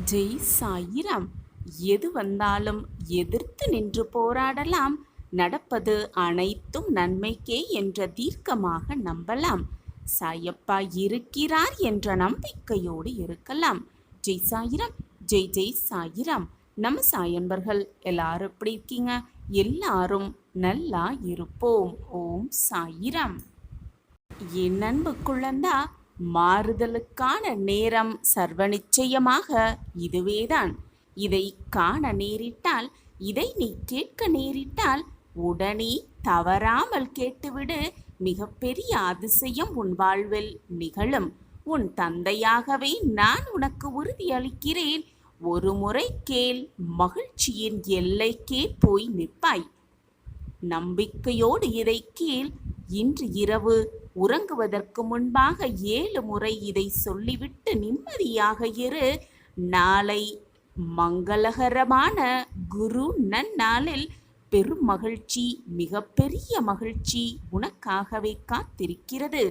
ஜெய் சாயிராம். எது வந்தாலும் எதிர்த்து நின்று போராடலாம். நடப்பது அனைத்தும் நன்மைக்கே என்ற தீர்க்கமாக நம்பலாம். சாயப்பா இருக்கிறார் என்ற நம்பிக்கையோடு இருக்கலாம். ஜெய் சாயிராம். ஜெய் ஜெய் சாயிராம். நம்ம சாயன்பர்கள் எல்லாரும் எப்படி இருக்கீங்க? எல்லாரும் நல்லா இருப்போம். ஓம் சாயிராம். என் அன்பு குழந்தா, மாறுதலுக்கான நேரம் சர்வ நிச்சயமாக இதுவேதான். இதை காண நேரிட்டால், இதை நீ கேட்க நேரிட்டால் உடனே தவறாமல் கேட்டுவிடு. மிகப்பெரிய அதிசயம் உன் வாழ்வில் நிகழும். உன் தந்தையாகவே நான் உனக்கு உறுதியளிக்கிறேன். ஒரு முறை கேள், மகிழ்ச்சியின் எல்லைக்கே போய் நிற்பாய். நம்பிக்கையோடு இதை கேள். இன்று இரவு உறங்குவதற்கு முன்பாக 7 முறை இதை சொல்லிவிட்டு நிம்மதியாக இரு. நாளை மங்களகரமான குரு நன்னாளில் பெரும் மகிழ்ச்சி, மிகப்பெரிய மகிழ்ச்சி உனக்காகவே காத்திருக்கிறது.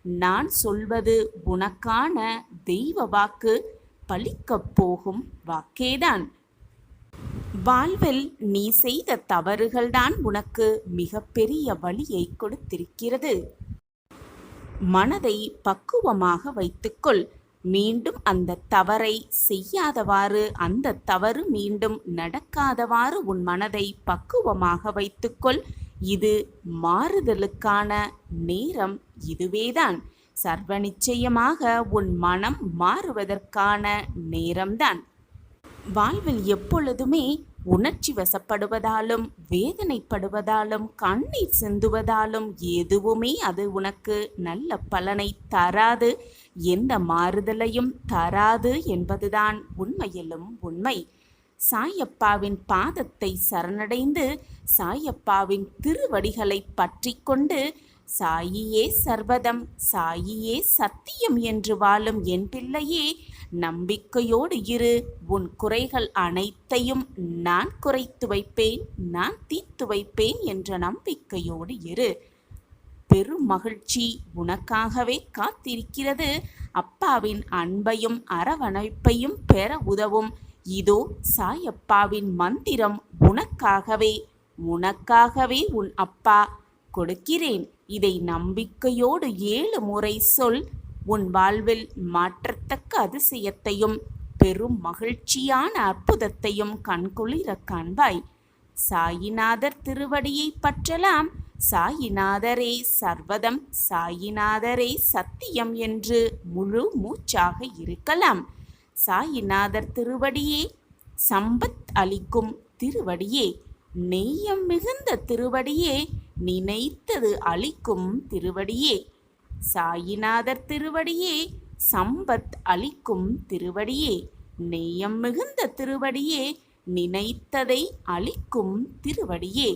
நான் சொல்வது உனக்கான தெய்வ வாக்கு, பலிக்கப் போகும் வாக்கேதான். வாழ்வில் நீ செய்த தவறுகள்தான் உனக்கு மிகப்பெரிய வலியை கொடுத்திருக்கிறது. மனதை பக்குவமாக வைத்துக்கொள். மீண்டும் அந்த தவறை செய்யாதவாறு, அந்த தவறு மீண்டும் நடக்காதவாறு உன் மனதை பக்குவமாக வைத்துக்கொள். இது மாறுதலுக்கான நேரம் இதுவேதான். சர்வ நிச்சயமாக உன் மனம் மாறுவதற்கான நேரம்தான். வாழ்வில் எப்பொழுதுமே உணர்ச்சி வசப்படுவதாலும், வேதனைப்படுவதாலும், கண்ணீர் சிந்துவதாலும் எதுவுமே அது உனக்கு நல்ல பலனை தராது, எந்த மாறுதலையும் தராது என்பதுதான் உண்மையிலும் உண்மை. சாயப்பாவின் பாதத்தை சரணடைந்து, சாயப்பாவின் திருவடிகளை பற்றி கொண்டு, சாயியே சர்வதம், சாயியே சத்தியம் என்று வாழும் என் பிள்ளையே, நம்பிக்கையோடு இரு. உன் குறைகள் அனைத்தையும் நான் குறைத்து வைப்பேன், நான் தீர்த்து வைப்பேன் என்ற நம்பிக்கையோடு இரு. பெரும் மகிழ்ச்சி உனக்காகவே காத்திருக்கிறது. அப்பாவின் அன்பையும் அரவணைப்பையும் பெற உதவும் இதோ சாயப்பாவின் மந்திரம் உனக்காகவே, உனக்காகவே உன் அப்பா கொடுக்கிறேன். இதை நம்பிக்கையோடு 7 முறை சொல். உன் வாழ்வில் மாற்றத்தக்க அதிசயத்தையும் பெரும் மகிழ்ச்சியான அற்புதத்தையும் கண்குளிர காண்பாய். சாயிநாதர் திருவடியை பற்றலாம். சாயிநாதரே சர்வதம், சாயிநாதரே சத்தியம் என்று முழு மூச்சாக இருக்கலாம். சாயிநாதர் திருவடியே சம்பத் அளிக்கும் திருவடியே, நெய்யம் மிகுந்த திருவடியே, நினைத்தது அளிக்கும் திருவடியே. சாயிநாதர் திருவடியே சம்பத் அளிக்கும் திருவடியே, நெய்யம் மிகுந்த திருவடியே, நினைத்ததை அளிக்கும் திருவடியே.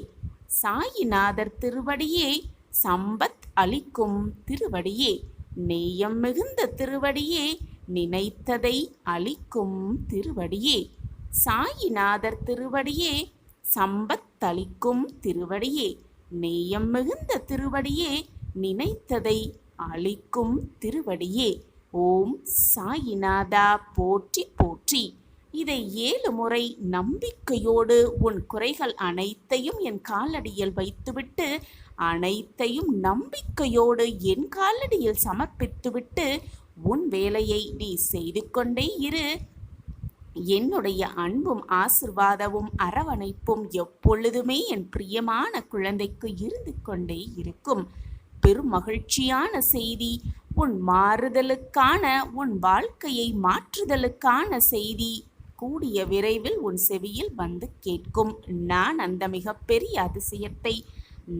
சாயிநாதர் திருவடியே சம்பத் அளிக்கும் திருவடியே, நெய்யம் மிகுந்த திருவடியே, நினைத்ததை அளிக்கும் திருவடியே. சாயிநாதர் திருவடியே சம்பத் அளிக்கும் திருவடியே, நேயம் மிகுந்த திருவடியே, நினைத்ததை அளிக்கும் திருவடியே. ஓம் சாயிநாதா போற்றி போற்றி. இதை 7 முறை நம்பிக்கையோடு உன் குறைகள் அனைத்தையும் என் காலடியில் வைத்துவிட்டு, அனைத்தையும் நம்பிக்கையோடு என் காலடியில் சமர்ப்பித்துவிட்டு உன் வேலையை நீ செய்து கொண்டே இரு. என்னுடைய அன்பும் ஆசிர்வாதமும் அரவணைப்பும் எப்பொழுதுமே என் பிரியமான குழந்தைக்கு இருந்து கொண்டே இருக்கும். பெரும் மகிழ்ச்சியான செய்தி, உன் மாறுதலுக்கான, உன் வாழ்க்கையை மாற்றுதலுக்கான செய்தி கூடிய விரைவில் உன் செவியில் வந்து கேட்கும். நான் அந்த மிகப்பெரிய அதிசயத்தை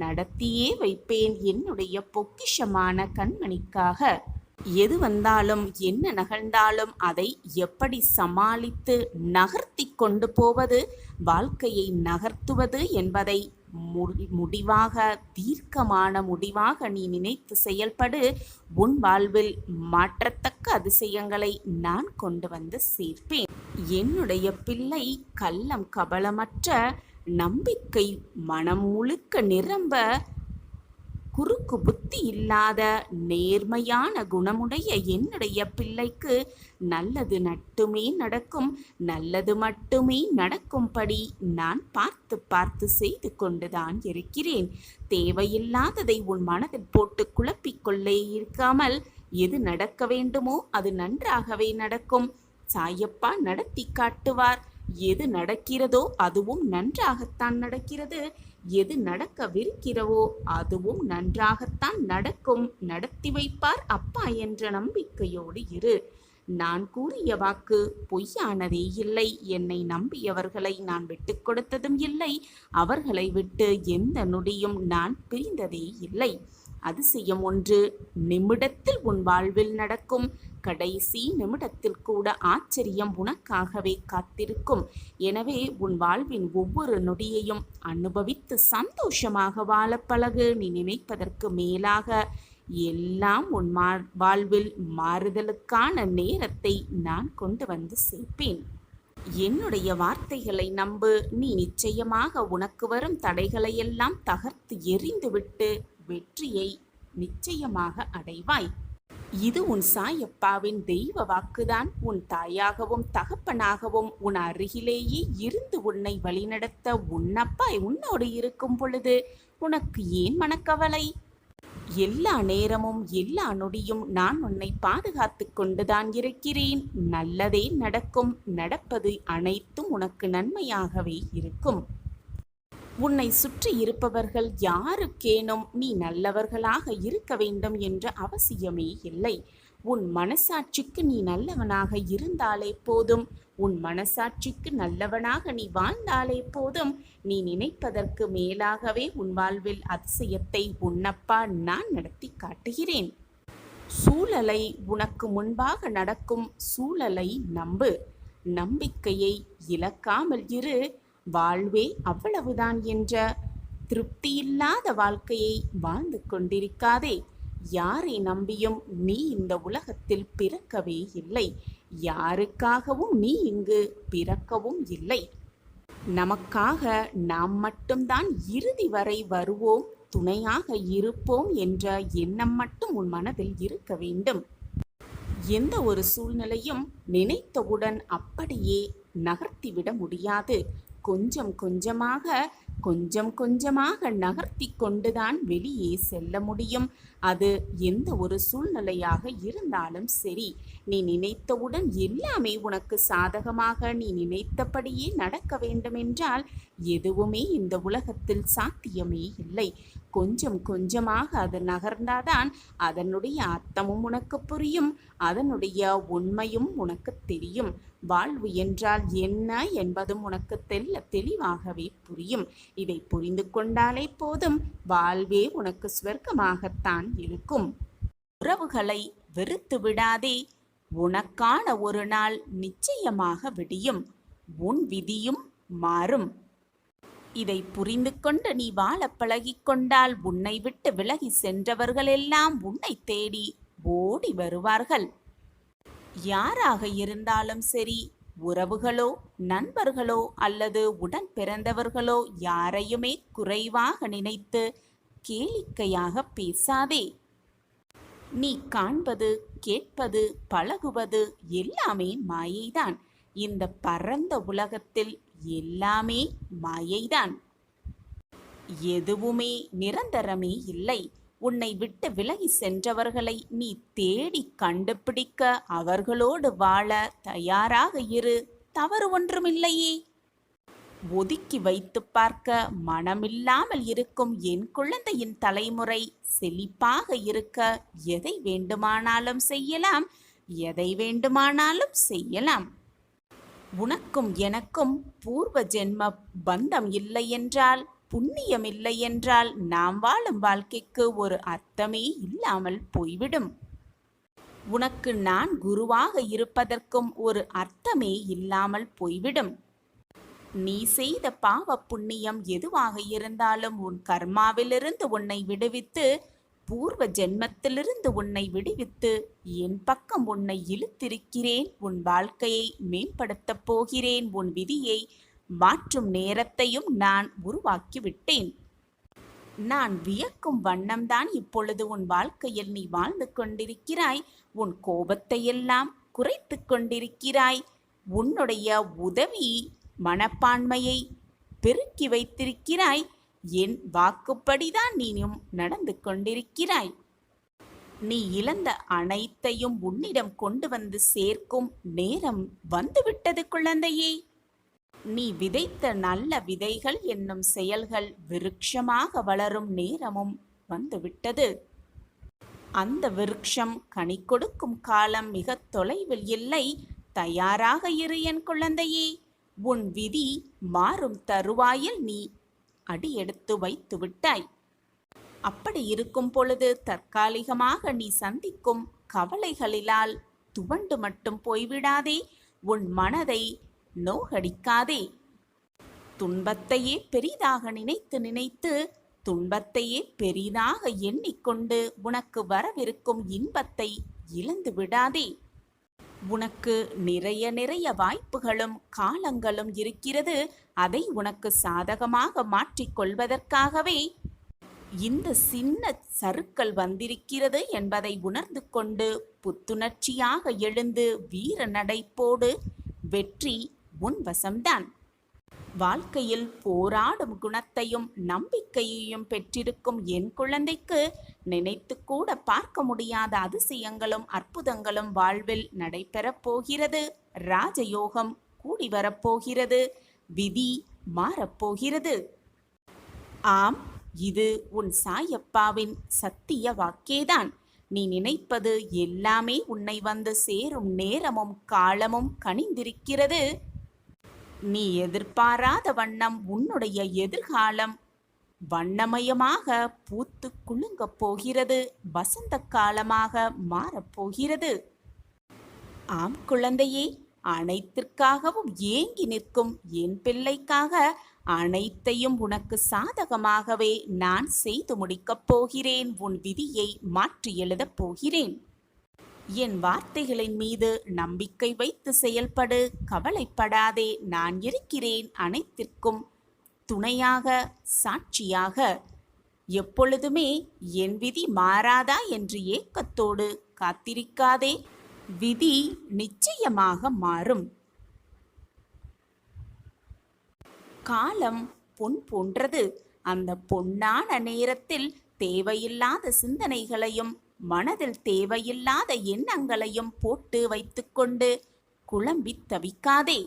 நடத்தியே வைப்பேன் என்னுடைய பொக்கிஷமான கண்மணிக்காக. எது வந்தாலும், என்ன நகர்ந்தாலும் அதை எப்படி சமாளித்து நகர்த்தி கொண்டு போவது, வாழ்க்கையை நகர்த்துவது என்பதை முடிவாக, தீர்க்கமான முடிவாக நீ நினைத்து செயல்படு. உன் வாழ்வில் மாற்றத்தக்க அதிசயங்களை நான் கொண்டு வந்து சேர்ப்பேன். என்னுடைய பிள்ளை கள்ளம் கபலமற்ற நம்பிக்கை மனம் முழுக்க நிரம்ப குறுக்கு புத்தி இல்லாத நேர்மையான குணமுடைய என்னுடைய பிள்ளைக்கு நல்லது மட்டுமே நடக்கும், நல்லது மட்டுமே நடக்கும்படி நான் பார்த்து பார்த்து செய்து கொண்டுதான் இருக்கிறேன். தேவையில்லாததை உன் மனதில் போட்டு குழப்பிக்கொள்ளே இருக்காமல் எது நடக்க வேண்டுமோ அது நன்றாகவே நடக்கும். சாயப்பா நடத்தி காட்டுவார். எது நடக்கிறதோ அதுவும் நன்றாகத்தான் நடக்கிறது. எது நடக்கவிருக்கிறவோ அதுவும் நன்றாகத்தான் நடக்கும். நடத்தி வைப்பார் அப்பா என்ற நம்பிக்கையோடு இரு. நான் கூறிய வாக்கு பொய்யானதே இல்லை. என்னை நம்பியவர்களை நான் விட்டு கொடுத்ததும் இல்லை. அவர்களை விட்டு எந்த நொடியும் நான் பிரிந்ததே இல்லை. அதிசயம் ஒன்று நிமிடத்தில் உன் வாழ்வில் நடக்கும். கடைசி நிமிடத்தில் கூட ஆச்சரியம் உனக்காகவே காத்திருக்கும். எனவே உன் வாழ்வின் ஒவ்வொரு நொடியையும் அனுபவித்து சந்தோஷமாக வாழ பழகு. நீ நினைப்பதற்கு மேலாக எல்லாம் உன் வாழ்வில் மாறுதலுக்கான நேரத்தை நான் கொண்டு வந்து சேர்ப்பேன். என்னுடைய வார்த்தைகளை நம்பு. நீ நிச்சயமாக உனக்கு வரும் தடைகளையெல்லாம் தகர்த்து எறிந்துவிட்டு வெற்றியை நிச்சயமாக அடைவாய். இது உன் சாயப்பாவின் தெய்வ வாக்குதான். உன் தாயாகவும் தகப்பனாகவும் உன் அருகிலேயே இருந்து உன்னை வழிநடத்த உன்னப்பா உன்னோடு இருக்கும் பொழுது உனக்கு ஏன் மனக்கவலை? எல்லா நேரமும் எல்லா நொடியும் நான் உன்னை பாதுகாத்து கொண்டுதான் இருக்கிறேன். நல்லதே நடக்கும். நடப்பது அனைத்தும் உனக்கு நன்மையாகவே இருக்கும். உன்னை சுற்றி இருப்பவர்கள் யாருக்கேனும் நீ நல்லவர்களாக இருக்க வேண்டும் என்ற அவசியமே இல்லை. உன் மனசாட்சிக்கு நீ நல்லவனாக இருந்தாலே போதும். உன் மனசாட்சிக்கு நல்லவனாக நீ வாழ்ந்தாலே போதும். நீ நினைப்பதற்கு மேலாகவே உன் வாழ்வில் அதிசயத்தை உன்னப்பா நான் நடத்தி காட்டுகிறேன். சூழலை உனக்கு முன்பாக நடக்கும் சூழலை நம்பு. நம்பிக்கையை இழக்காமல் இரு. வாழ்வே அவ்வளவுதான் என்ற திருப்தியில்லாத வாழ்க்கையை வாழ்ந்து கொண்டிருக்காதே. யாரை நம்பியும் நீ இந்த உலகத்தில் பிறக்கவே இல்லை. யாருக்காகவும் நீ இங்கு பிறக்கவும் இல்லை. நமக்காக நாம் மட்டும்தான் இறுதி வரை வருவோம், துணையாக இருப்போம் என்ற எண்ணம் மட்டும் உன் மனதில் இருக்க வேண்டும். எந்த ஒரு சூழ்நிலையும் நினைத்தவுடன் அப்படியே நகர்த்திவிட முடியாது. கொஞ்சம் கொஞ்சமாக நகர்த்தி கொண்டுதான் வெளியே செல்ல முடியும். அது எந்த ஒரு சூழ்நிலையாக இருந்தாலும் சரி. நீ நினைத்தவுடன் எல்லாமே உனக்கு சாதகமாக நீ நினைத்தபடியே நடக்க வேண்டுமென்றால் எதுவுமே இந்த உலகத்தில் சாத்தியமே இல்லை. கொஞ்சமாக அது நகர்ந்தாதான் அதனுடைய அர்த்தமும் உனக்கு புரியும், அதனுடைய உண்மையும் உனக்கு தெரியும். வாழ்வு என்றால் என்ன என்பதும் உனக்கு தெளிவாகவே புரியும். இதை புரிந்து கொண்டாலே போதும். வாழ்வே உனக்கு ஸ்வர்க்கமாகத்தான் இருக்கும். உறவுகளை வெறுத்து விடாதே. உனக்கான ஒரு நாள் நிச்சயமாக விடியும். உன் விதியும் மாறும். இதை புரிந்து கொண்டு நீ வாழ பழகிக்கொண்டால் உன்னை விட்டு விலகி சென்றவர்களெல்லாம் உன்னை தேடி ஓடி வருவார்கள். யாராக இருந்தாலும் சரி, உறவுகளோ நண்பர்களோ அல்லது உடன் பிறந்தவர்களோ யாரையுமே குறைவாக நினைத்து கேளிக்கையாக பேசாதே. நீ காண்பது கேட்பது பழகுவது எல்லாமே மாயைதான். இந்த பரந்த உலகத்தில் எல்லாமே மாயைதான். எதுவுமே நிரந்தரமே இல்லை. உன்னை விட்டு விலகி சென்றவர்களை நீ தேடி கண்டுபிடிக்க அவர்களோடு வாழ தயாராக இரு. தவறு ஒன்றுமில்லையே. ஒதுக்கி வைத்து பார்க்க மனமில்லாமல் இருக்கும் என் குழந்தையின் தலைமுறை செழிப்பாக இருக்க எதை வேண்டுமானாலும் செய்யலாம், எதை வேண்டுமானாலும் செய்யலாம். உனக்கும் எனக்கும் பூர்வ ஜென்ம பந்தம் இல்லை என்றால், புண்ணியம் இல்லை என்றால் நாம் வாழும் வாழ்க்கைக்கு ஒரு அர்த்தமே இல்லாமல் போய்விடும். உனக்கு நான் குருவாக இருப்பதற்கும் ஒரு அர்த்தமே இல்லாமல் போய்விடும். நீ செய்த பாவ புண்ணியம் எதுவாக இருந்தாலும் உன் கர்மாவிலிருந்து உன்னை விடுவித்து, பூர்வ ஜென்மத்திலிருந்து உன்னை விடுவித்து என் பக்கம் உன்னை இழுத்திருக்கிறேன். உன் வாழ்க்கையை மேம்படுத்தப் போகிறேன். உன் விதியை மாற்றும் நேரத்தையும் நான் உருவாக்கிவிட்டேன். நான் வியக்கும் வண்ணம்தான் இப்பொழுது உன் வாழ்க்கையில் நீ வாழ்ந்து கொண்டிருக்கிறாய். உன் கோபத்தையெல்லாம் குறைத்து கொண்டிருக்கிறாய். உன்னுடைய உதவி மனப்பான்மையை பெருக்கி வைத்திருக்கிறாய். என் வாக்குப்படிதான் நீயும் நடந்து கொண்டிருக்கிறாய். நீ இழந்த அனைத்தையும் உன்னிடம் கொண்டு வந்து சேர்க்கும் நேரம் வந்துவிட்டது குழந்தையே. நீ விதைத்த நல்ல விதைகள் என்னும் செயல்கள் விருட்சமாக வளரும் நேரமும் வந்துவிட்டது. அந்த விருட்சம் கனி கொடுக்கும் காலம் மிக தொலைவில் இல்லை. தயாராக இரு என் குழந்தையே. உன் விதி மாறும் தருவாயில் நீ அடியெடுத்து வைத்து விட்டாய். அப்படி இருக்கும் பொழுது தற்காலிகமாக நீ சந்திக்கும் கவலைகளினால் துவண்டு மட்டும் போய்விடாதே. உன் மனதை நோகடிக்காதே. துன்பத்தையே பெரிதாக நினைத்து நினைத்து துன்பத்தையே பெரிதாக எண்ணிக்கொண்டு உனக்கு வரவிருக்கும் இன்பத்தை இழந்து விடாதே. உனக்கு நிறைய நிறைய வாய்ப்புகளும் காலங்களும் இருக்கிறது. அதை உனக்கு சாதகமாக மாற்றிக்கொள்வதற்காகவே இந்த சின்ன சறுக்கல் வந்திருக்கிறது என்பதை உணர்ந்து கொண்டு புத்துணர்ச்சியாக எழுந்து வீர நடைப்போடு. வெற்றி உன் வசம்தான். வாழ்க்கையில் போராடும் குணத்தையும் நம்பிக்கையையும் பெற்றிருக்கும் என் குழந்தைக்கு நினைத்து கூட பார்க்க முடியாத அதிசயங்களும் அற்புதங்களும் வாழ்வில் நடைபெறப் போகிறது. ராஜயோகம் கூடி வரப்போகிறது. விதி மாறப்போகிறது. ஆம், இது உன் சாயப்பாவின் சத்திய வாக்கேதான். நீ நினைப்பது எல்லாமே உன்னை வந்து சேரும் நேரமும் காலமும் கனிந்திருக்கிறது. நீ எதிர்பாராத வண்ணம் உன்னுடைய எதிர்காலம் வண்ணமயமாக பூத்து குலுங்கப் போகிறது. வசந்த காலமாக மாறப்போகிறது. ஆம் குழந்தையே, அனைத்திற்காகவும் ஏங்கி நிற்கும் என் பிள்ளைக்காக அனைத்தையும் உனக்கு சாதகமாகவே நான் செய்து முடிக்கப் போகிறேன். உன் விதியை மாற்றி எழுதப் போகிறேன். என் வார்த்தைகளின் மீது நம்பிக்கை வைத்து செயல்படு. கவலைப்படாதே. நான் இருக்கிறேன் அனைத்திற்கும் துணையாக, சாட்சியாக. எப்பொழுதுமே என் விதி மாறாதா என்று ஏக்கத்தோடு காத்திருக்காதே. விதி நிச்சயமாக மாறும். காலம் பொன் போன்றது. அந்த பொன்னான நேரத்தில் தேவையில்லாத சிந்தனைகளையும் மனதில் தேவையில்லாத எண்ணங்களையும் போட்டு வைத்துக்கொண்டு குழம்பி தவிக்காதே.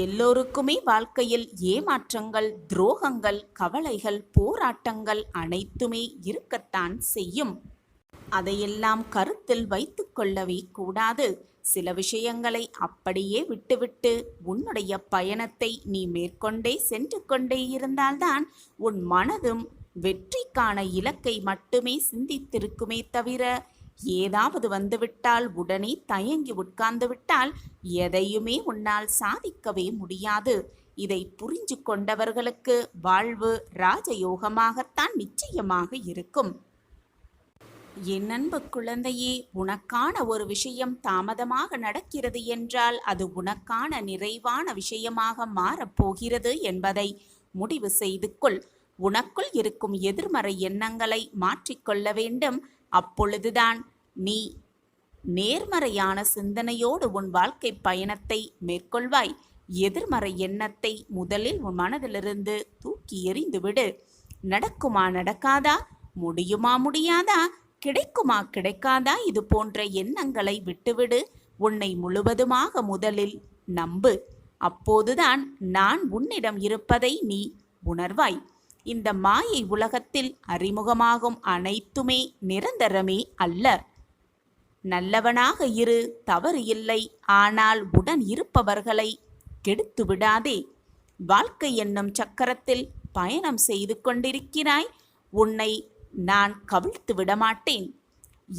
எல்லோருக்குமே வாழ்க்கையில் ஏமாற்றங்கள், துரோகங்கள், கவலைகள், போராட்டங்கள் அனைத்துமே இருக்கத்தான் செய்யும். அதையெல்லாம் கருத்தில் வைத்து கொள்ளவே கூடாது. சில விஷயங்களை அப்படியே விட்டுவிட்டு உன்னுடைய பயணத்தை நீ மேற்கொண்டே சென்று கொண்டே இருந்தால்தான் உன் மனதும் வெற்றிக்கான இலக்கை மட்டுமே சிந்தித்திருக்குமே தவிர ஏதாவது வந்துவிட்டால் உடனே தயங்கி உட்கார்ந்து விட்டால் எதையுமே உன்னால் சாதிக்கவே முடியாது. இதை புரிஞ்சு கொண்டவர்களுக்கு வாழ்வு ராஜயோகமாகத்தான் நிச்சயமாக இருக்கும். என் அன்பு குழந்தையே, உனக்கான ஒரு விஷயம் தாமதமாக நடக்கிறது என்றால் அது உனக்கான நிறைவான விஷயமாக மாறப்போகிறது என்பதை முடிவு செய்து கொள். உனக்குள் இருக்கும் எதிர்மறை எண்ணங்களை மாற்றிக்கொள்ள வேண்டும். அப்பொழுதுதான் நீ நேர்மறையான சிந்தனையோடு உன் வாழ்க்கை பயணத்தை மேற்கொள்வாய். எதிர்மறை எண்ணத்தை முதலில் உன் மனதிலிருந்து தூக்கி எறிந்துவிடு. நடக்குமா நடக்காதா, முடியுமா முடியாதா, கிடைக்குமா கிடைக்காதா, இது போன்ற எண்ணங்களை விட்டுவிடு. உன்னை முழுவதுமாக முதலில் நம்பு. அப்போதுதான் நான் உன்னிடம் இருப்பதை நீ உணர்வாய். இந்த மாயை உலகத்தில் அறிமுகமாகும் அனைத்துமே நிரந்தரமே அல்ல. நல்லவனாக இரு, தவறு இல்லை. ஆனால் உடன் இருப்பவர்களை கெடுத்து விடாதே. வாழ்க்கை என்னும் சக்கரத்தில் பயணம் செய்து கொண்டிருக்கிறாய். உன்னை நான் கவிழ்த்து விடமாட்டேன்.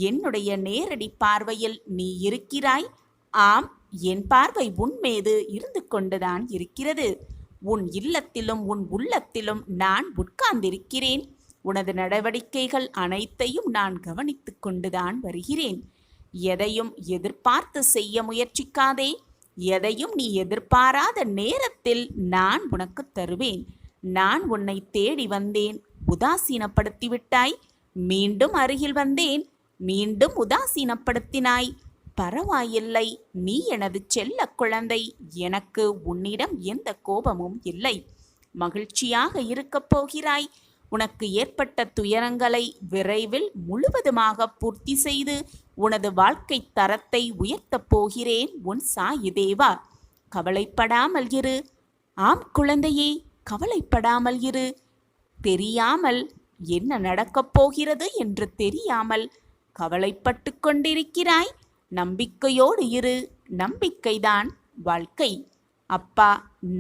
என்னுடைய நேரடி பார்வையில் நீ இருக்கிறாய். ஆம், என் பார்வை உன் மீது இருந்து கொண்டுதான் இருக்கிறது. உன் இல்லத்திலும் உன் உள்ளத்திலும் நான் உட்கார்ந்திருக்கிறேன். உனது நடவடிக்கைகள் அனைத்தையும் நான் கவனித்து கொண்டுதான் வருகிறேன். எதையும் எதிர்பார்த்து செய்ய முயற்சிக்காதே. எதையும் நீ எதிர்பாராத நேரத்தில் நான் உனக்கு தருவேன். நான் உன்னை தேடி வந்தேன், உதாசீனப்படுத்திவிட்டாய். மீண்டும் அருகில் வந்தேன், மீண்டும் உதாசீனப்படுத்தினாய். பரவாயில்லை, நீ எனது செல்ல குழந்தை. எனக்கு உன்னிடம் எந்த கோபமும் இல்லை. மகிழ்ச்சியாக இருக்கப் போகிறாய். உனக்கு ஏற்பட்ட துயரங்களை விரைவில் முழுவதுமாக பூர்த்தி செய்து உனது வாழ்க்கை தரத்தை உயர்த்தப் போகிறேன் உன் சாயி தேவா. கவலைப்படாமல் இரு. ஆம் குழந்தையே, கவலைப்படாமல் இரு. தெரியாமல் என்ன நடக்கப் போகிறது என்று தெரியாமல் கவலைப்பட்டு கொண்டிருக்கிறாய். நம்பிக்கையோடு இரு. நம்பிக்கைதான் வாழ்க்கை. அப்பா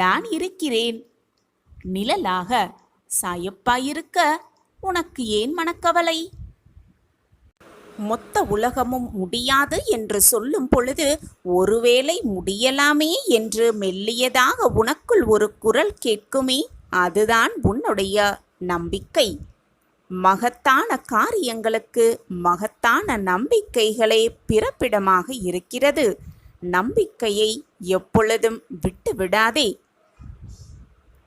நான் இருக்கிறேன். நிழலாக சாயப்பா இருக்க உனக்கு ஏன் மனக்கவலை? மொத்த உலகமும் முடியாது என்று சொல்லும் பொழுது ஒருவேளை முடியலாமே என்று மெல்லியதாக உனக்குள் ஒரு குரல் கேட்குமே, அதுதான் உன்னுடைய நம்பிக்கை. மகத்தான காரியங்களுக்கு மகத்தான நம்பிக்கைகளே பிறப்பிடமாக இருக்கிறது. நம்பிக்கையை எப்பொழுதும் விட்டு விடாதே.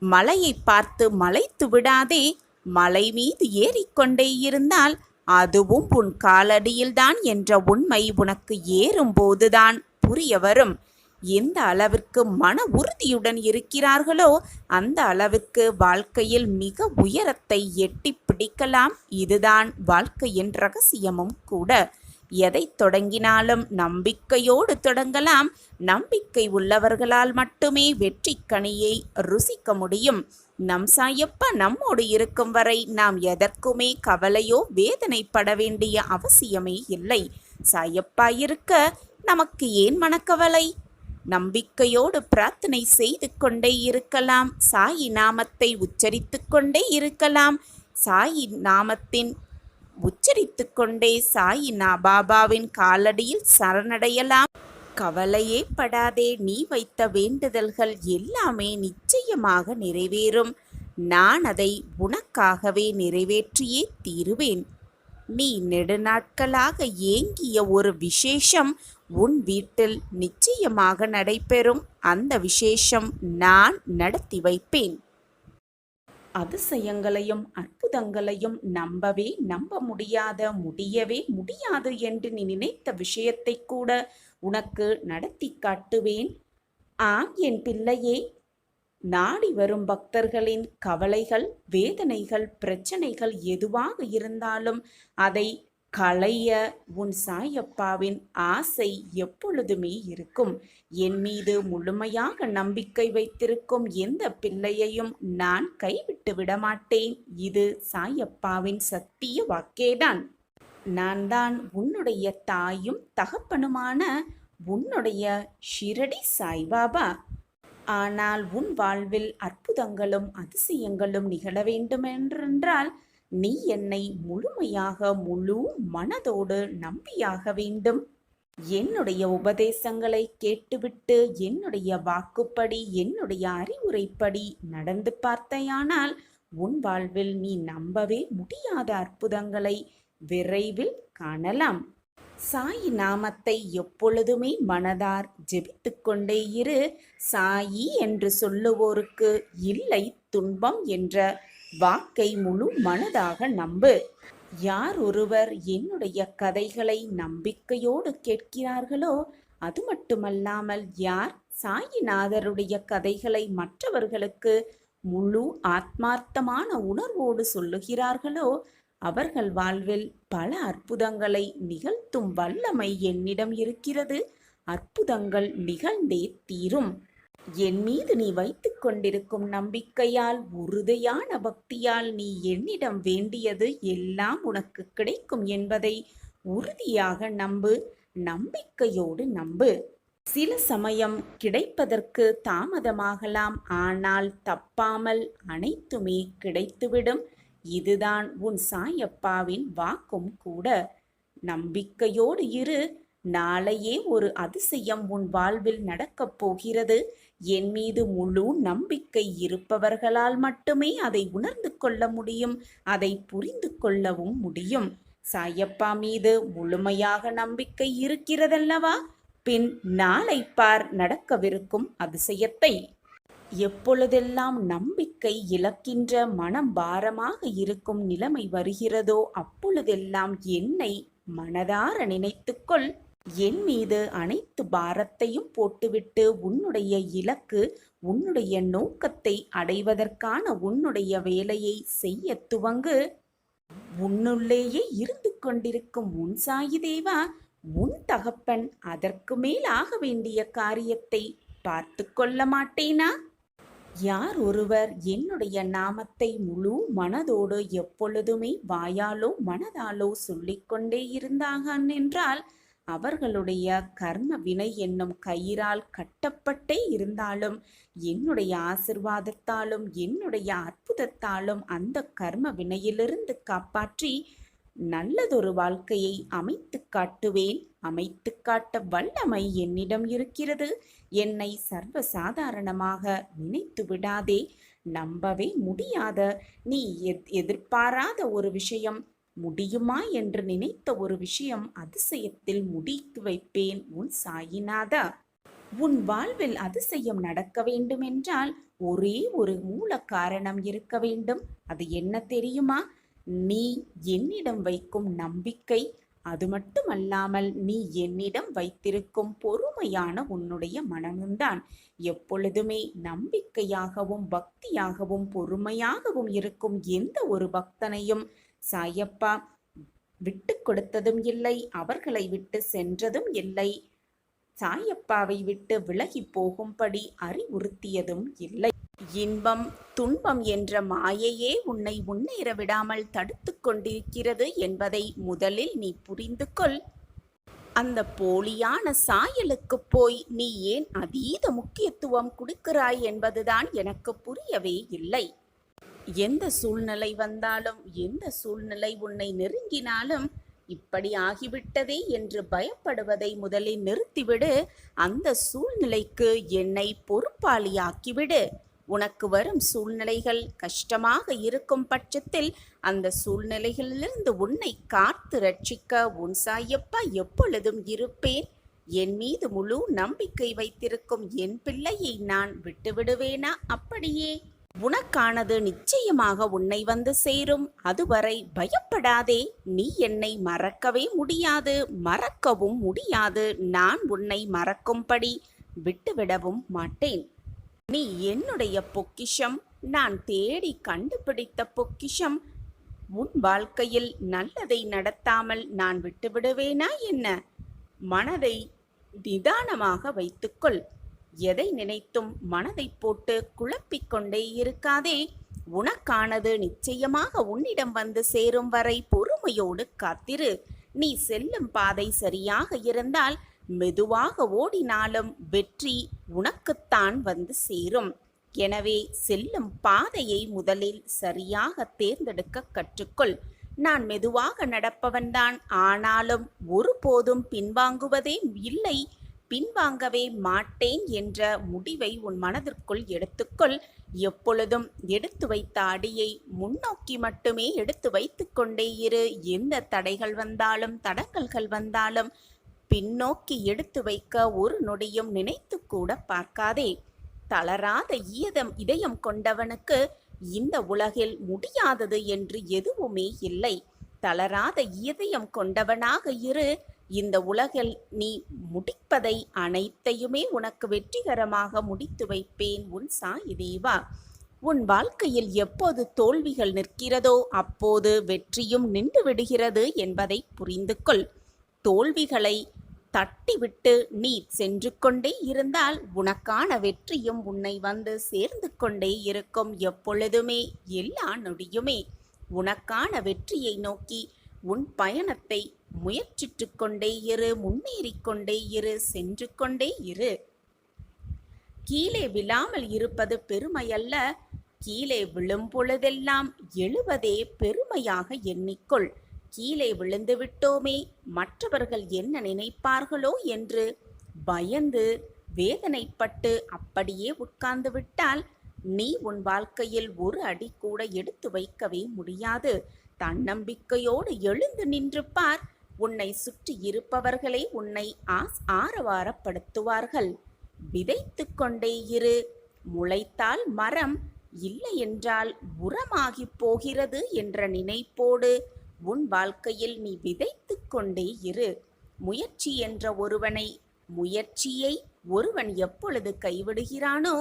மலையை பார்த்து மலைத்து விடாதே. மலை மீது ஏறிக்கொண்டே இருந்தால் அதுவும் உன் காலடியில்தான் என்ற உண்மை உனக்கு ஏறும்போதுதான் புரிய வரும். எந்த அளவிற்கு மன உறுதியுடன் இருக்கிறார்களோ அந்த அளவிற்கு வாழ்க்கையில் மிக உயரத்தை எட்டி பிடிக்கலாம். இதுதான் வாழ்க்கையின் ரகசியமும் கூட. எதை தொடங்கினாலும் நம்பிக்கையோடு தொடங்கலாம். நம்பிக்கை உள்ளவர்களால் மட்டுமே வெற்றி கனியை ருசிக்க முடியும். நம் சாயப்பா நம்மோடு இருக்கும் வரை நாம் எதற்குமே கவலையோ வேதனைப்பட வேண்டிய அவசியமே இல்லை. சாயப்பா இருக்க நமக்கு ஏன் மனக்கவலை? நம்பிக்கையோடு பிரார்த்தனை செய்து கொண்டே இருக்கலாம். சாயி நாமத்தை உச்சரித்து கொண்டே இருக்கலாம். சாயி நாமத்தின் உச்சரித்து கொண்டே சாயி பாபாவின் காலடியில் சரணடையலாம். கவலையே படாதே. நீ வைத்த வேண்டுதல்கள் எல்லாமே நிச்சயமாக நிறைவேறும். நான் அதை உனக்காகவே நிறைவேற்றியே தீருவேன். நீ நெடுநாட்களாக ஏங்கிய ஒரு விசேஷம் உன் வீட்டில் நிச்சயமாக நடைபெறும். அந்த விசேஷம் நான் நடத்தி வைப்பேன். அதிசயங்களையும் அற்புதங்களையும் நம்ப முடியவே முடியாது என்று நீ நினைத்த விஷயத்தை கூட உனக்கு நடத்தி காட்டுவேன். ஆம் என் பிள்ளையே, நாடி வரும் பக்தர்களின் கவலைகள், வேதனைகள், பிரச்சனைகள் எதுவாக இருந்தாலும் அதை களைய உன் சாயப்பாவின் ஆசை எப்பொழுதுமே இருக்கும். என் மீது முழுமையாக நம்பிக்கை வைத்திருக்கும் எந்த பிள்ளையையும் நான் கைவிட்டு விடமாட்டேன். இது சாயப்பாவின் சத்திய வாக்கேதான். நான் தான் உன்னுடைய தாயும் தகப்பனுமான உன்னுடைய ஷிரடி சாய்பாபா. ஆனால் உன் வாழ்வில் அற்புதங்களும் அதிசயங்களும் நிகழ வேண்டுமென்றால் நீ என்னை முழுமையாக முழு மனதோடு நம்பியாக வேண்டும். என்னுடைய உபதேசங்களை கேட்டுவிட்டு என்னுடைய வாக்குப்படி என்னுடைய அறிவுரைப்படி நடந்து பார்த்தையானால் உன் வாழ்வில் நீ நம்பவே முடியாத அற்புதங்களை விரைவில் காணலாம். சாயி நாமத்தை எப்பொழுதுமே மனதார் ஜெபித்து கொண்டே இரு. சாயி என்று சொல்லுவோருக்கு இல்லை துன்பம் என்ற வாக்கை முழு மனதாக நம்பு. யார் ஒருவர் என்னுடைய கதைகளை நம்பிக்கையோடு கேட்கிறார்களோ, அது மட்டுமல்லாமல் யார் சாயிநாதருடைய கதைகளை மற்றவர்களுக்கு முழு ஆத்மார்த்தமான உணர்வோடு சொல்லுகிறார்களோ அவர்கள் வாழ்வில் பல அற்புதங்களை நிகழ்த்தும் வல்லமை என்னிடம் இருக்கிறது. அற்புதங்கள் நிகழ்ந்தே தீரும். என் மீது நீ வைத்து கொண்டிருக்கும் நம்பிக்கையால், உறுதியான பக்தியால் நீ என்னிடம் வேண்டியது எல்லாம் உனக்கு கிடைக்கும் என்பதை உறுதியாக நம்பு. நம்பிக்கையோடு நம்பு. சில சமயம் கிடைப்பதற்கு தாமதமாகலாம், ஆனால் தப்பாமல் அனைத்துமே கிடைத்துவிடும். இதுதான் உன் சாயப்பாவின் வாக்கும் கூட. நம்பிக்கையோடு இரு. நாளையே ஒரு அதிசயம் உன் வாழ்வில் நடக்கப் போகிறது. என் மீது முழு நம்பிக்கை இருப்பவர்களால் மட்டுமே அதை உணர்ந்து கொள்ள முடியும், அதை புரிந்து கொள்ளவும் முடியும். சாயப்பா மீது முழுமையாக நம்பிக்கை இருக்கிறதல்லவா? பின் நாளை பார் நடக்கவிருக்கும் அதிசயத்தை. எப்பொழுதெல்லாம் நம்பிக்கை இழக்கின்ற மனம் பாரமாக இருக்கும் நிலைமை வருகிறதோ அப்பொழுதெல்லாம் என்னை மனதார நினைத்துக்கொள். என் மீது அனைத்து பாரத்தையும் போட்டுவிட்டு உன்னுடைய இலக்கு, உன்னுடைய நோக்கத்தை அடைவதற்கான உன்னுடைய வேலையை செய்ய துவங்கு. உன்னுள்ளேயே இருந்து கொண்டிருக்கும் உன் சாயி தேவா, உன் தகப்பன் அதற்கு மேல் ஆக வேண்டிய காரியத்தை பார்த்து கொள்ள மாட்டேனா? யார் ஒருவர் என்னுடைய நாமத்தை முழு மனதோடு எப்பொழுதுமே வாயாலோ மனதாலோ சொல்லிக்கொண்டே இருந்தார்கள் என்றால் அவர்களுடைய கர்ம வினை என்னும் கயிறால் கட்டப்பட்டே இருந்தாலும் என்னுடைய ஆசிர்வாதத்தாலும் என்னுடைய அற்புதத்தாலும் அந்த கர்ம வினையிலிருந்து காப்பாற்றி நல்லதொரு வாழ்க்கையை அமைத்து காட்டுவேன். அமைத்து காட்ட வல்லமை என்னிடம் இருக்கிறது. என்னை சர்வசாதாரணமாக நினைத்து விடாதே. நம்பவே முடியாத, நீ எதிர்பாராத ஒரு விஷயம் முடியுமா என்று நினைத்த ஒரு விஷயம் அதிசயத்தில் முடித்து வைப்பேன் உன் சாயிநாதா. உன் வாழ்வில் அதிசயம் நடக்க வேண்டுமென்றால் ஒரே ஒரு மூல காரணம் இருக்க வேண்டும். அது என்ன தெரியுமா? நீ என்னிடம் வைக்கும் நம்பிக்கை. அது மட்டுமல்லாமல் நீ என்னிடம் வைத்திருக்கும் பொறுமையான உன்னுடைய மனமும்தான். எப்பொழுதுமே நம்பிக்கையாகவும் பக்தியாகவும் பொறுமையாகவும் இருக்கும் எந்த ஒரு பக்தனையும் சாயப்பா விட்டு கொடுத்ததும் இல்லை, அவர்களை விட்டு சென்றதும் இல்லை, சாயப்பாவை விட்டு விலகி போகும்படி அறிவுறுத்தியதும் இல்லை. இன்பம் துன்பம் என்ற மாயையே உன்னை முன்னேற விடாமல் தடுத்து கொண்டிருக்கிறது என்பதை முதலில் நீ புரிந்து கொள். அந்த போலியான சாயலுக்கு போய் நீ ஏன் அதீத முக்கியத்துவம் கொடுக்கிறாய் என்பதுதான் எனக்கு புரியவே இல்லை. எந்த சூழ்நிலை வந்தாலும், எந்த சூழ்நிலை உன்னை நெருங்கினாலும் இப்படி ஆகிவிட்டதே என்று பயப்படுவதை முதலில் நிறுத்திவிடு. அந்த சூழ்நிலைக்கு என்னை பொறுப்பாளியாக்கிவிடு. உனக்கு வரும் சூழ்நிலைகள் கஷ்டமாக இருக்கும் பட்சத்தில் அந்த சூழ்நிலைகளிலிருந்து உன்னை காத்து ரட்சிக்க உன் சாயப்பா எப்பொழுதும் இருப்பேன். என் மீது முழு நம்பிக்கை வைத்திருக்கும் என் பிள்ளையை நான் விட்டுவிடுவேனா? அப்படியே உனக்கானது நிச்சயமாக உன்னை வந்து சேரும். அதுவரை பயப்படாதே. நீ என்னை மறக்கவே முடியாது, மறக்கவும் முடியாது. நான் உன்னை மறக்கும்படி விட்டுவிடவும் மாட்டேன். நீ என்னுடைய பொக்கிஷம், நான் தேடி கண்டுபிடித்த பொக்கிஷம். உன் வாழ்க்கையில் நல்லதை நடத்தாமல் நான் விட்டுவிடுவேனா என்ன? மனதை நிதானமாக வைத்துக்கொள். எதை நினைத்தும் மனதை போட்டு குழப்பிக்கொண்டே இருக்காதே. உனக்கானது நிச்சயமாக உன்னிடம் வந்து சேரும் வரை பொறுமையோடு காத்திரு. நீ செல்லும் பாதை சரியாக இருந்தால் மெதுவாக ஓடினாலும் வெற்றி உனக்குத்தான் வந்து சேரும். எனவே செல்லும் பாதையை முதலில் சரியாக தேர்ந்தெடுக்க கற்றுக்கொள். நான் மெதுவாக நடப்பவன்தான், ஆனாலும் ஒருபோதும் பின்வாங்குவதே இல்லை, பின்வாங்கவே மாட்டேன் என்ற முடிவை உன் மனதிற்குள் எடுத்துக்கொள். எப்பொழுதும் எடுத்து வைத்த அடியை முன்னோக்கி மட்டுமே எடுத்து வைத்து கொண்டே இரு. எந்த தடைகள் வந்தாலும் தடங்கல்கள் வந்தாலும் பின்னோக்கி எடுத்து வைக்க ஒரு நொடியும் நினைத்து கூட பார்க்காதே. தளராத இதயம் கொண்டவனுக்கு இந்த உலகில் முடியாதது என்று எதுவுமே இல்லை. தளராத இதயம் கொண்டவனாக இரு. இந்த உலகில் நீ முடிப்பதை அனைத்தையுமே உனக்கு வெற்றிகரமாக முடித்து வைப்பேன் உன் சாயி தேவா. உன் வாழ்க்கையில் எப்போது தோல்விகள் நிற்கிறதோ அப்போது வெற்றியும் நின்று விடுகிறது என்பதை புரிந்து கொள். தோல்விகளை தட்டிவிட்டு நீ சென்று கொண்டே இருந்தால் உனக்கான வெற்றியும் உன்னை வந்து சேர்ந்து கொண்டே இருக்கும். எப்பொழுதுமே எல்லா நொடியுமே உனக்கான வெற்றியை நோக்கி உன் பயணத்தை முயற்சித்து கொண்டே இரு, முன்னேறிக்கொண்டே இரு, சென்று கொண்டே இரு. கீழே விழாமல் இருப்பது பெருமையல்ல, கீழே விழும் பொழுதெல்லாம் எழுவதே பெருமையாக எண்ணிக்கொள். கீழே விழுந்து விட்டோமே, மற்றவர்கள் என்ன நினைப்பார்களோ என்று பயந்து வேதனைப்பட்டு அப்படியே உட்கார்ந்து விட்டால் நீ உன் வாழ்க்கையில் ஒரு அடி கூட எடுத்து வைக்கவே முடியாது. தன்னம்பிக்கையோடு எழுந்து நின்று பார். உன்னை சுற்றி இருப்பவர்களே உன்னை ஆரவாரப்படுத்துவார்கள். விதைத்து கொண்டே இரு. முளைத்தால் மரம், இல்லையென்றால் உரமாகிப் போகிறது என்ற நினைப்போடு உன் வாழ்க்கையில் நீ விதைத்துக் கொண்டே இரு. முயற்சியை ஒருவன் எப்பொழுது கைவிடுகிறானோ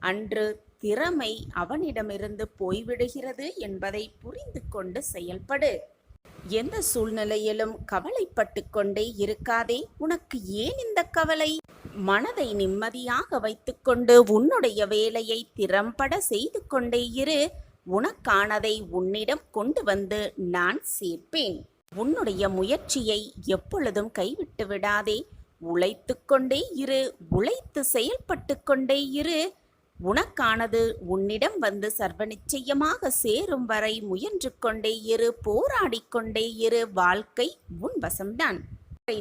அன்று திறமை அவனிடமிருந்து போய்விடுகிறது என்பதை புரிந்து கொண்டு செயல்படு. எந்த சூழ்நிலையிலும் கவலைப்பட்டு கொண்டே இருக்காதே. உனக்கு ஏன் இந்த கவலை? மனதை நிம்மதியாக வைத்துக்கொண்டு உன்னுடைய வேலையை திறம்பட செய்து கொண்டே இரு. உனக்கானதை உன்னிடம் கொண்டு வந்து நான் சேர்ப்பேன். உன்னுடைய முயற்சியை எப்பொழுதும் கைவிட்டு விடாதே. உழைத்து கொண்டே இரு. உழைத்து செயல்பட்டு கொண்டே இரு. உனக்கானது உன்னிடம் வந்து சர்வ நிச்சயமாக சேரும் வரை முயன்று கொண்டே இரு. போராடிக்கொண்டே இரு. வாழ்க்கை உன் வசம்தான்.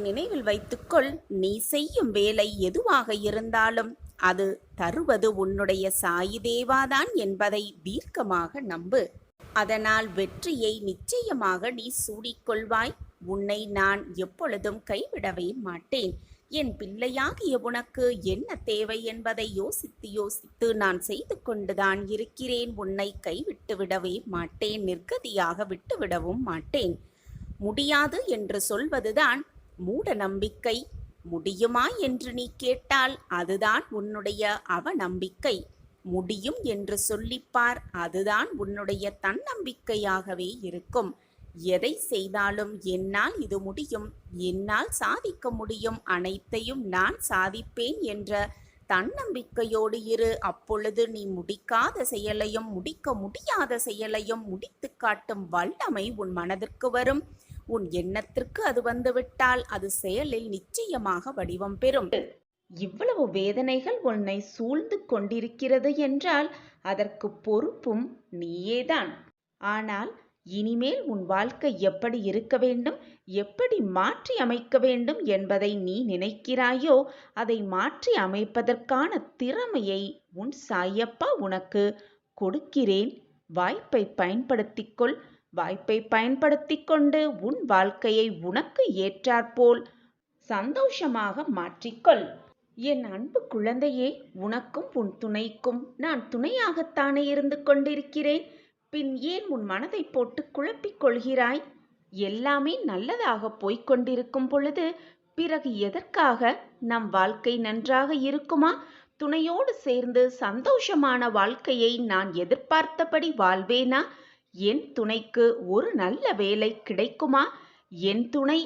நினைவில் வைத்துக்கொள், நீ செய்யும் வேலை எதுவாக இருந்தாலும் அது தருவது உன்னுடைய சாயி தேவாதான் என்பதை தீர்க்கமாக நம்பு. அதனால் வெற்றியை நிச்சயமாக நீ சூடிக்கொள்வாய். உன்னை நான் எப்பொழுதும் கைவிடவே மாட்டேன். என் பிள்ளையாகிய உனக்கு என்ன தேவை என்பதை யோசித்து நான் செய்து கொண்டுதான் இருக்கிறேன். உன்னை கைவிட்டு விடவே மாட்டேன். நிர்கதியாக விட்டுவிடவும் மாட்டேன். முடியாது என்று சொல்வதுதான் மூட நம்பிக்கை. முடியுமா என்று நீ கேட்டால் அதுதான் உன்னுடைய அவநம்பிக்கை. முடியும் என்று சொல்லிப்பார், அதுதான் உன்னுடைய தன்னம்பிக்கையாகவே இருக்கும். எதை செய்தாலும் என்னால் இது முடியும், என்னால் சாதிக்க முடியும், அனைத்தையும் நான் சாதிப்பேன் என்ற தன்னம்பிக்கையோடு இரு. அப்பொழுது நீ முடிக்காத செயலையும் முடிக்க முடியாத செயலையும் முடித்து காட்டும் வல்லமை உன் மனதிற்கு வரும். உன் எண்ணத்திற்கு அது வந்துவிட்டால் அது செயலில் நிச்சயமாக வடிவம் பெறும். இவ்வளவு வேதனைகள் உன்னை சூழ்ந்து கொண்டிருக்கிறது என்றால் அதற்கு பொறுப்பும் நீயேதான். ஆனால் இனிமேல் உன் வாழ்க்கை எப்படி இருக்க வேண்டும், எப்படி மாற்றி அமைக்க வேண்டும் என்பதை நீ நினைக்கிறாயோ அதை மாற்றி அமைப்பதற்கான திறமையை உன் சாயப்பா உனக்கு கொடுக்கிறேன். வாய்ப்பை பயன்படுத்திக்கொள். வாய்ப்பை பயன்படுத்தி கொண்டு உன் வாழ்க்கையை உனக்கு ஏற்றாற்போல் சந்தோஷமாக மாற்றிக்கொள். என் அன்பு குழந்தையே, உனக்கும் உன் துணைக்கும் நான் துணையாகத்தானே இருந்து கொண்டிருக்கிறேன். பின் ஏன் உன் மனதை போட்டு குழப்பிக் கொள்கிறாய்? எல்லாமே நல்லதாக போய்கொண்டிருக்கும் பொழுது பிறகு எதற்காக? நம் வாழ்க்கை நன்றாக இருக்குமா? துணையோடு சேர்ந்து சந்தோஷமான வாழ்க்கையை நான் எதிர்பார்த்தபடி வாழ்வேனா? என் துணைக்கு ஒரு நல்ல வேலை கிடைக்குமா? என் துணை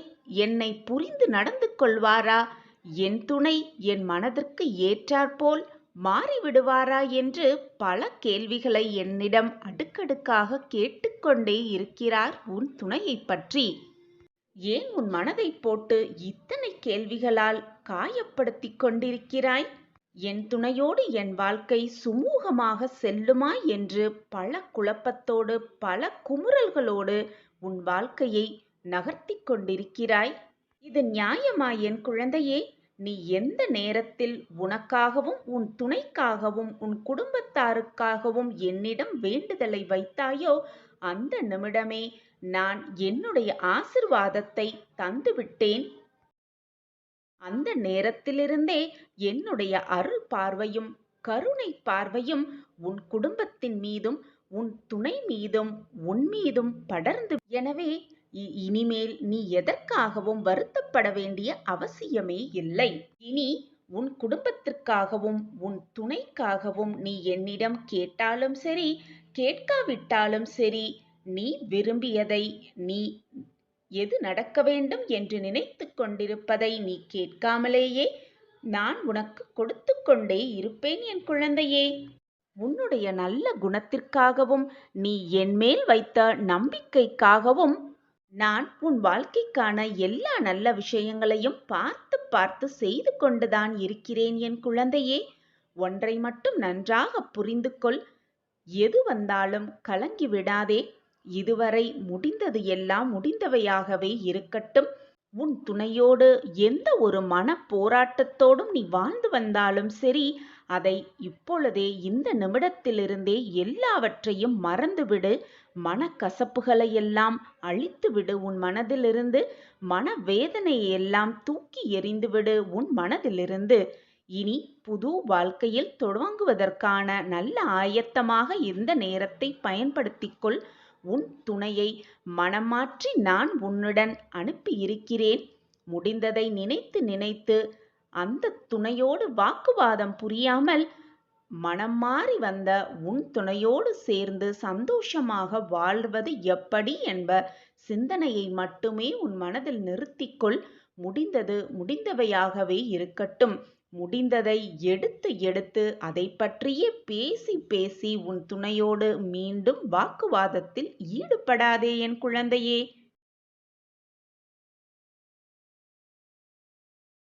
என்னை புரிந்து நடந்து கொள்வாரா? என் துணை என் மனதிற்கு ஏற்றாற்போல் மாறிவிடுவாரா என்று பல கேள்விகளை என்னிடம் அடுக்கடுக்காக கேட்டுக்கொண்டே இருக்கிறார் உன் துணையை பற்றி. ஏன் உன் மனதை போட்டு இத்தனை கேள்விகளால் காயப்படுத்தி கொண்டிருக்கிறாய்? என் துணையோடு என் வாழ்க்கை சுமூகமாக செல்லுமா என்று பல குழப்பத்தோடு பல குமுறல்களோடு உன் வாழ்க்கையை நகர்த்தி கொண்டிருக்கிறாய். இது நியாயமா என் குழந்தையே? நீ எந்த நேரத்தில் உனக்காகவும் உன் துணைக்காகவும் உன் குடும்பத்தாருக்காகவும் என்னிடம் வேண்டுதலை வைத்தாயோ அந்த நிமிடமே நான் என்னுடைய ஆசிர்வாதத்தை தந்துவிட்டேன். அந்த நேரத்திலிருந்தே என்னுடைய அருள் பார்வையும் கருணை பார்வையும் உன் குடும்பத்தின் மீதும் உன் துணை மீதும் உன் மீதும் படர்ந்து. எனவே இனிமேல் நீ எதற்காகவும் வருத்தப்பட வேண்டிய அவசியமே இல்லை. இனி உன் குடும்பத்திற்காகவும் உன் துணைக்காகவும் நீ என்னிடம் கேட்டாலும் சரி கேட்காவிட்டாலும் சரி, நீ விரும்பியதை, நீ எது நடக்க வேண்டும் என்று நினைத்து கொண்டிருப்பதை நீ கேட்காமலேயே நான் உனக்கு கொடுத்து கொண்டே இருப்பேன் என் குழந்தையே. உன்னுடைய நல்ல குணத்திற்காகவும் நீ என்மேல் வைத்த நம்பிக்கைக்காகவும் நான் உன் வாழ்க்கைக்கான எல்லா நல்ல விஷயங்களையும் பார்த்து பார்த்து செய்து கொண்டுதான் இருக்கிறேன் என் குழந்தையே. ஒன்றை மட்டும் நன்றாக புரிந்து கொள். எது வந்தாலும் கலங்கி விடாதே. இதுவரை முடிந்தது எல்லாம் முடிந்தவையாகவே இருக்கட்டும். உன் துணையோடு எந்த ஒரு மன போராட்டத்தோடும் நீ வாழ்ந்து வந்தாலும் சரி, அதை இப்பொழுதே இந்த நிமிடத்திலிருந்தே எல்லாவற்றையும் மறந்துவிடு. மனக்கசப்புகளை எல்லாம் அழித்துவிடு. உன் மனதிலிருந்து மனவேதனையை எல்லாம் தூக்கி எறிந்துவிடு உன் மனதிலிருந்து. இனி புது வாழ்க்கையில் தொடங்குவதற்கான நல்ல ஆயத்தமாக இந்த நேரத்தை பயன்படுத்திக்கொள். உன் துணையை மனம் மாற்றி நான் உன்னுடன் அனுப்பியிருக்கிறேன். முடிந்ததை நினைத்து நினைத்து அந்த துணையோடு வாக்குவாதம் புரியாமல் மனம் மாறி வந்த உன் துணையோடு சேர்ந்து சந்தோஷமாக வாழ்வது எப்படி என்ப சிந்தனையை மட்டுமே உன் மனதில் நிறுத்திக்கொள். முடிந்தது முடிந்தவையாகவே இருக்கட்டும். முடிந்ததை எடுத்து எடுத்து அதை பற்றியே பேசி பேசி உன் துணையோடு மீண்டும் வாக்குவாதத்தில் ஈடுபடாதே என் குழந்தையே.